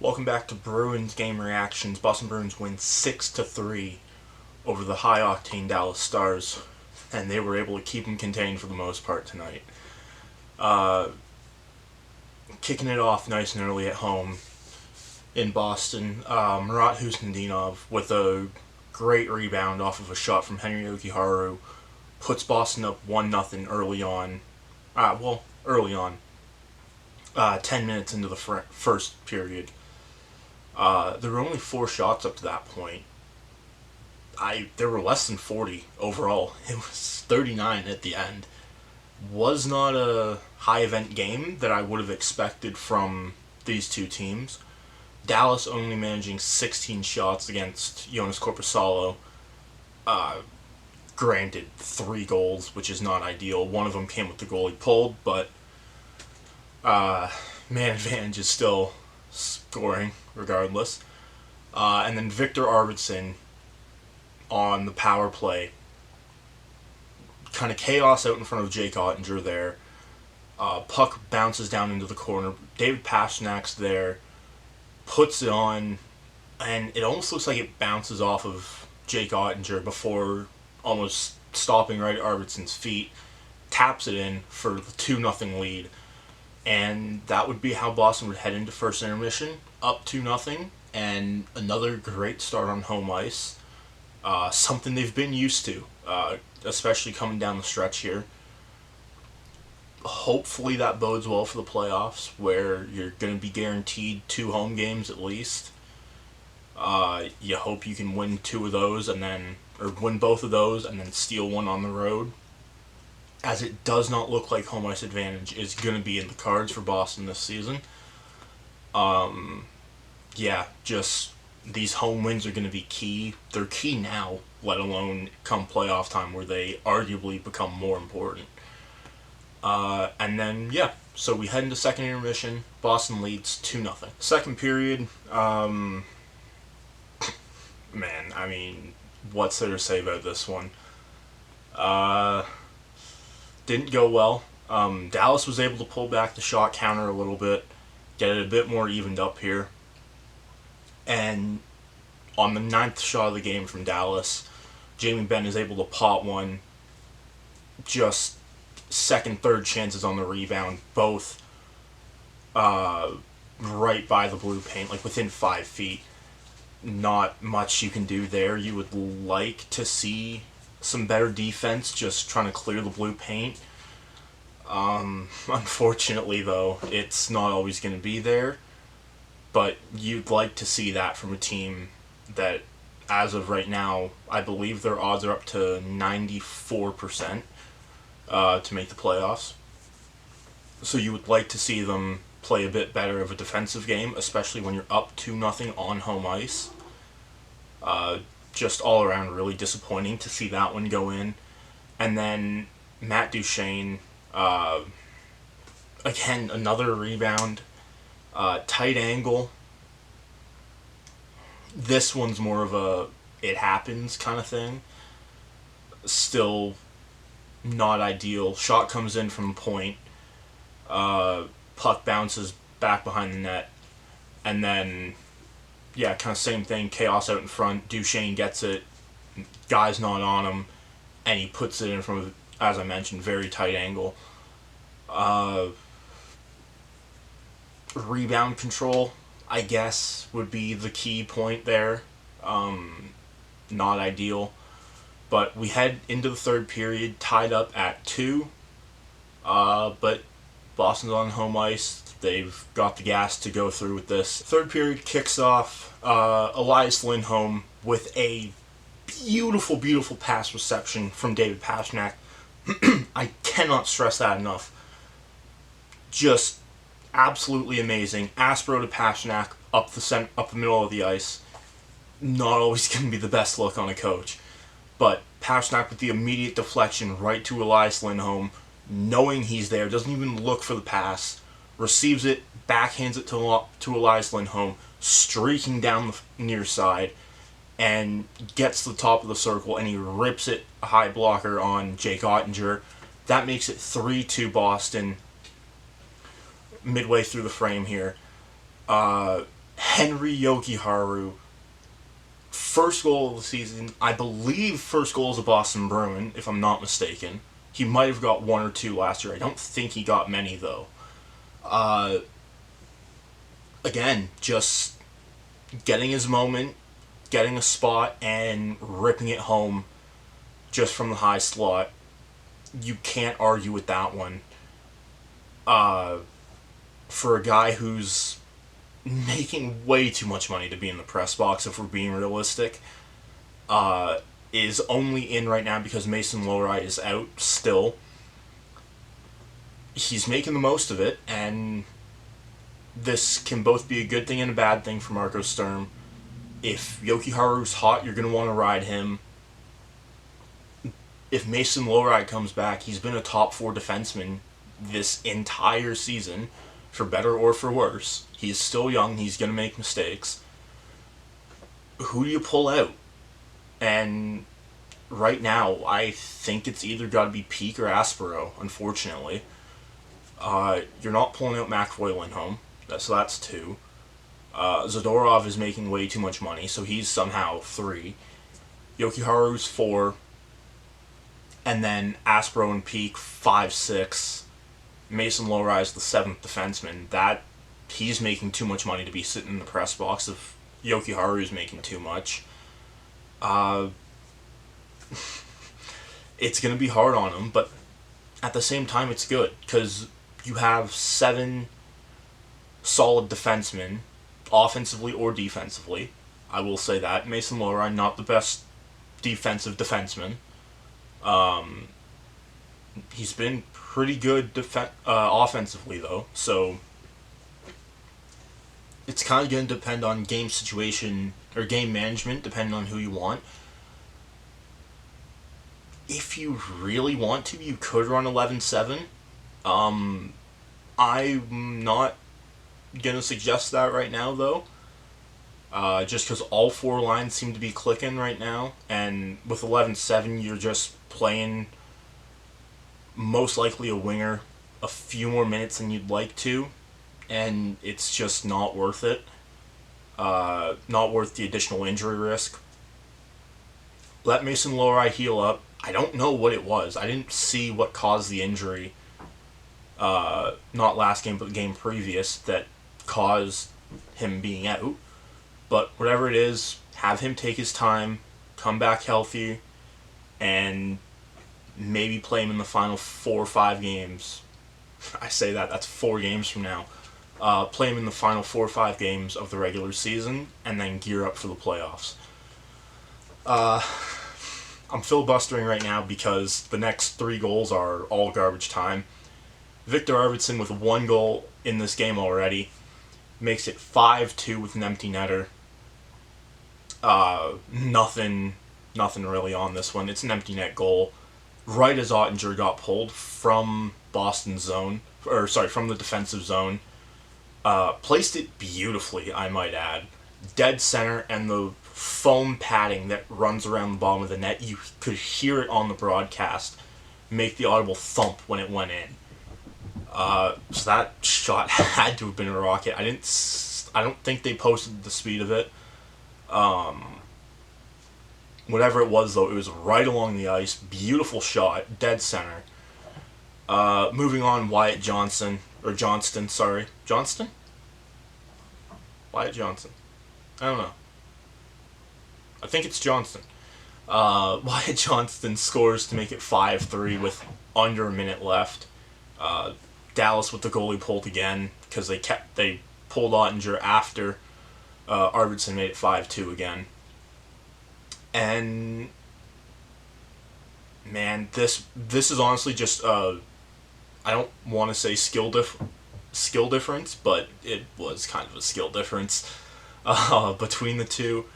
Welcome back to Bruins game reactions. Boston Bruins win 6-3 over the high octane Dallas Stars, and they were able to keep them contained for the most part tonight. Kicking it off nice and early at home in Boston, Murat Husnudinov with a great rebound off of a shot from Henry Okiharu puts Boston up 1-0 early on. Early on. 10 minutes into the first period. There were only 4 shots up to that point. There were less than 40 overall. It was 39 at the end. Was not a high event game that I would have expected from these two teams. Dallas only managing 16 shots against Jonas Korpisalo. Granted, 3 goals, which is not ideal. One of them came with the goalie pulled, but man advantage is still scoring regardless. And then Victor Arvidsson on the power play. Kind of chaos out in front of Jake Ottinger there. Puck bounces down into the corner. David Pasternak's there. Puts it on. And it almost looks like it bounces off of Jake Ottinger before almost stopping right at Arvidsson's feet. Taps it in for the 2-0 lead. And that would be how Boston would head into first intermission, up 2-0, and another great start on home ice. Something they've been used to, especially coming down the stretch here. Hopefully that bodes well for the playoffs, where you're going to be guaranteed 2 home games at least. You hope you can win 2 of those, or win both of those, and then steal one on the road, as it does not look like home ice advantage is going to be in the cards for Boston this season. Just these home wins are going to be key. They're key now, let alone come playoff time where they arguably become more important. So we head into second intermission. Boston leads 2-0. Second period, what's there to say about this one? Didn't go well. Dallas was able to pull back the shot counter a little bit, get it a bit more evened up here. And on the 9th shot of the game from Dallas, Jamie Benn is able to pot one. Just second, third chances on the rebound, both right by the blue paint, like within 5 feet. Not much you can do there. You would like to see some better defense, just trying to clear the blue paint. Unfortunately, though, it's not always going to be there. But you'd like to see that from a team that, as of right now, I believe their odds are up to 94% to make the playoffs. So you would like to see them play a bit better of a defensive game, especially when you're up 2-0 on home ice. Just all around really disappointing to see that one go in. And then Matt Duchene, again, another rebound, tight angle. This one's more of a it happens kind of thing. Still not ideal. Shot comes in from point. Puck bounces back behind the net. And then, kind of same thing, chaos out in front. Duchene gets it, guy's not on him, and he puts it in from, as I mentioned, very tight angle. Rebound control, I guess, would be the key point there. Not ideal. But we head into the third period, tied up at 2. But Boston's on home ice. They've got the gas to go through with this. Third period kicks off. Elias Lindholm with a beautiful, beautiful pass reception from David Pastrnak. I cannot stress that enough. Just absolutely amazing. Aspro to Pastrnak up the middle of the ice. Not always going to be the best look on a coach. But Pastrnak with the immediate deflection right to Elias Lindholm, knowing he's there, doesn't even look for the pass, receives it, backhands it to Elias Lindholm, streaking down the near side, and gets to the top of the circle, and he rips it a high blocker on Jake Ottinger. That makes it 3-2 Boston midway through the frame here. Henry Yokiharu, first goal of the season, I believe first goal as a Boston Bruin, if I'm not mistaken. He might have got one or two last year. I don't think he got many, though. Again, just getting his moment, getting a spot, and ripping it home just from the high slot. You can't argue with that one. For a guy who's making way too much money to be in the press box, if we're being realistic, is only in right now because Mason Lohrei is out still. He's making the most of it, and this can both be a good thing and a bad thing for Marco Sturm. If Yokiharu's hot, you're going to want to ride him. If Mason Lohrei comes back, he's been a top 4 defenseman this entire season, for better or for worse. He's still young, he's going to make mistakes. Who do you pull out? And right now, I think it's either got to be Peak or Aspero, unfortunately. You're not pulling out McAvoy Lindholm, so that's 2. Zadorov is making way too much money, so he's somehow 3. Yokiharu's 4. And then Aspero and Peak, 5, 6. Mason Lohrei the 7th defenseman. He's making too much money to be sitting in the press box if Yokiharu's making too much. It's going to be hard on him, but at the same time it's good, because you have 7 solid defensemen, offensively or defensively. I will say that. Mason Lohrei, not the best defensive defenseman. He's been pretty good offensively, though, so it's kind of going to depend on game situation or game management, depending on who you want. If you really want to, you could run 11-7. I'm not going to suggest that right now, though. Just because all 4 lines seem to be clicking right now, and with 11-7, you're just playing most likely a winger a few more minutes than you'd like to, and it's just not worth it. Not worth the additional injury risk. Let Mason Lohrei heal up. I don't know what it was. I didn't see what caused the injury. Not last game, but the game previous, that caused him being out. But whatever it is, have him take his time, come back healthy, and maybe play him in the final 4 or 5 games. I say that's 4 games from now. Play him in the final 4 or 5 games of the regular season, and then gear up for the playoffs. I'm filibustering right now because the next 3 goals are all garbage time. Victor Arvidsson with 1 goal in this game already makes it 5-2 with an empty netter. Nothing really on this one. It's an empty net goal. Right as Ottinger got pulled from Boston's zone, from the defensive zone. Placed it beautifully, I might add. Dead center, and the foam padding that runs around the bottom of the net, you could hear it on the broadcast make the audible thump when it went in. So that shot had to have been a rocket. I don't think they posted the speed of it. Whatever it was, though, it was right along the ice. Beautiful shot, dead center. Moving on, Johnston? Wyatt Johnson? I don't know. I think it's Johnston. Wyatt Johnston scores to make it 5-3 with under a minute left. Dallas with the goalie pulled again because they pulled Ottinger after Arvidsson made it 5-2 again. And man, this is honestly just I don't want to say skill difference, but it was kind of a skill difference between the two.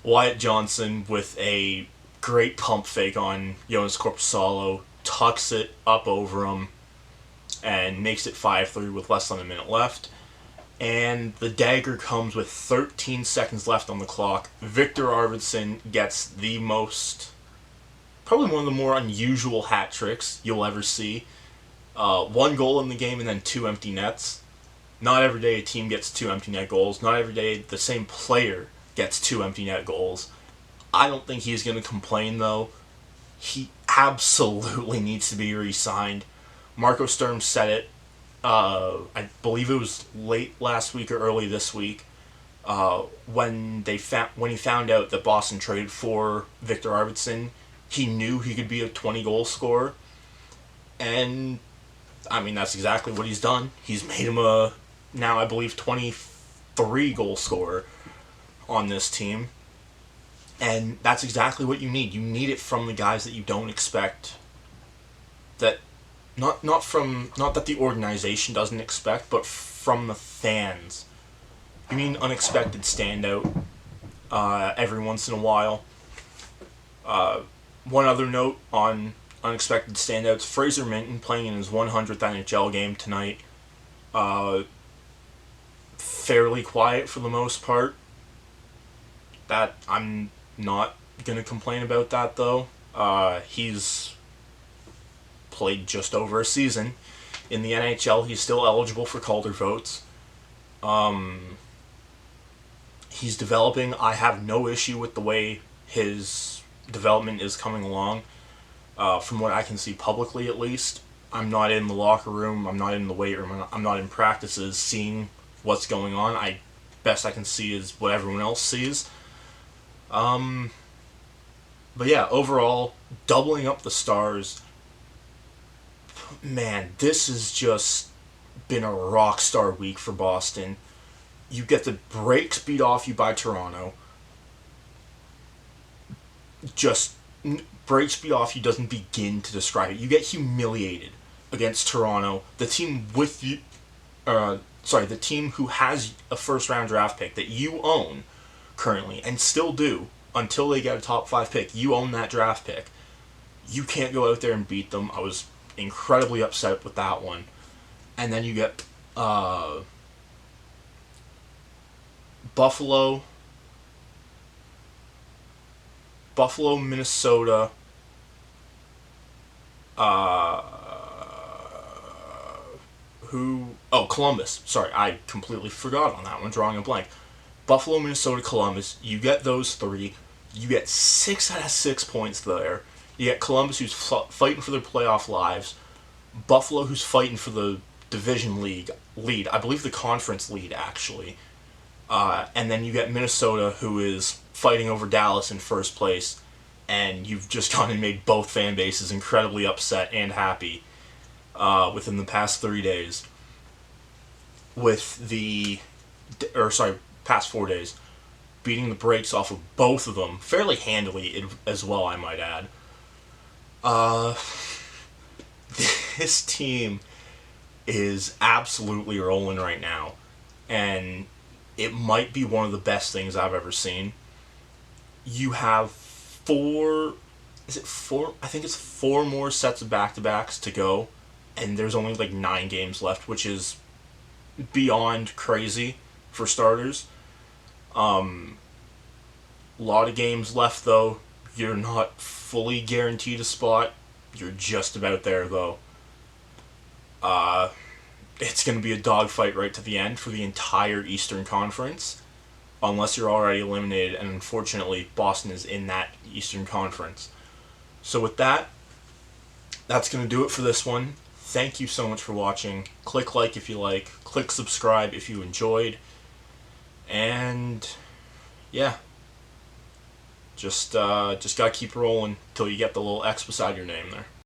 Wyatt Johnson with a great pump fake on Jonas Korpisalo, tucks it up over him, and makes it 5-3 with less than a minute left. And the dagger comes with 13 seconds left on the clock. Victor Arvidsson gets probably one of the more unusual hat tricks you'll ever see. 1 goal in the game and then 2 empty nets. Not every day a team gets 2 empty net goals. Not every day the same player gets 2 empty net goals. I don't think he's going to complain, though. He absolutely needs to be re-signed. Marco Sturm said it. I believe it was late last week or early this week when he found out that Boston traded for Victor Arvidsson. He knew he could be a 20-goal scorer, and I mean that's exactly what he's done. He's made him a now I believe 23-goal scorer on this team. And that's exactly what you need. You need it from the guys that you don't expect. That not that the organization doesn't expect, but from the fans. You need an unexpected standout every once in a while. One other note on unexpected standouts: Fraser Minton playing in his 100th NHL game tonight. Fairly quiet for the most part. That I'm not gonna complain about that though. He's played just over a season in the NHL. He's still eligible for Calder votes. He's developing. I have no issue with the way his development is coming along. From what I can see publicly, at least, I'm not in the locker room. I'm not in the weight room. I'm not in practices seeing what's going on. Best I can see is what everyone else sees. But yeah, overall, doubling up the Stars, man, this has just been a rock star week for Boston. You get the brakes beat off you by Toronto. Just brakes beat off you doesn't begin to describe it. You get humiliated against Toronto, the team with you, the team who has a first-round draft pick that you own currently and still do until they get a top 5 pick. You own that draft pick. You can't go out there and beat them. I was incredibly upset with that one. And then you get Buffalo, Minnesota, Columbus. Sorry, I completely forgot on that one, drawing a blank. Buffalo, Minnesota, Columbus. You get those three. You get 6 out of 6 points there. You get Columbus, who's fighting for their playoff lives. Buffalo, who's fighting for the division lead. I believe the conference lead, actually. And then you get Minnesota, who is fighting over Dallas in first place. And you've just gone and made both fan bases incredibly upset and happy within the past 3 days. Past 4 days. Beating the brakes off of both of them fairly handily as well, I might add. This team is absolutely rolling right now, and it might be one of the best things I've ever seen. You have 4 I think it's 4 more sets of back-to-backs to go, and there's only like 9 games left, which is beyond crazy for starters. Lot of games left though. You're not fully guaranteed a spot. You're just about there though. It's going to be a dogfight right to the end for the entire Eastern Conference, unless you're already eliminated, and unfortunately Boston is in that Eastern Conference. So with that, that's going to do it for this one. Thank you so much for watching. Click like if you like. Click subscribe if you enjoyed. And yeah, just gotta keep rolling till you get the little X beside your name there.